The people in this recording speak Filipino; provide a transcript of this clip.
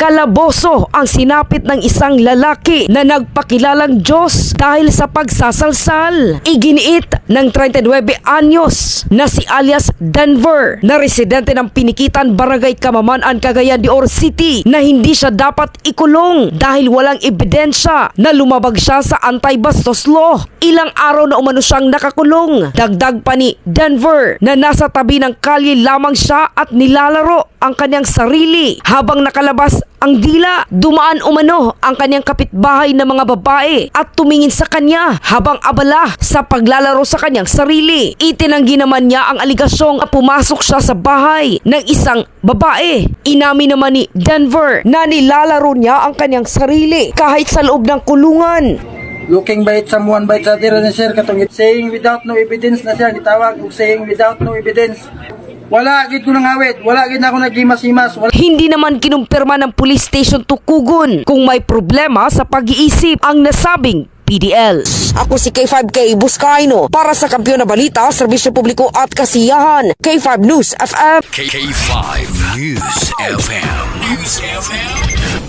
Kalaboso ang sinapit ng isang lalaki na nagpakilalang Diyos dahil sa pagsasalsal. Iginiit ng 39 anyos na si alias Denver na residente ng Pinikitan, Barangay Kamaman-an, Cagayan de Oro City na hindi siya dapat ikulong dahil walang ebidensya na lumabag siya sa anti-bastos law. Ilang araw na umano siyang nakakulong. Dagdag pa ni Denver na nasa tabi ng kalye lamang siya at nilalaro ang kanyang sarili habang nakalabas ang dila. Dumaan umano ang kanyang kapitbahay na mga babae at tumingin sa kanya habang abala sa paglalaro sa kanyang sarili. Itinanggi naman niya ang aligasyong pumasok siya sa bahay ng isang babae. Inamin naman ni Denver na nilalaro niya ang kanyang sarili kahit sa loob ng kulungan. Looking by someone by sa tira ni sir katong saying without no evidence na siya gitawag og saying without no evidence. Wala gid ko nang awit, wala gid na ako naghimas-himas. Hindi naman kinumpirma ng Police Station Tukugon kung may problema sa pag-iisip ang nasabing PDL. Ako si K5K Buscaino para sa Kampiyon na Balita, Serbisyo Publiko at Kasiyahan. K5 News FM. K5 News FM. News FM.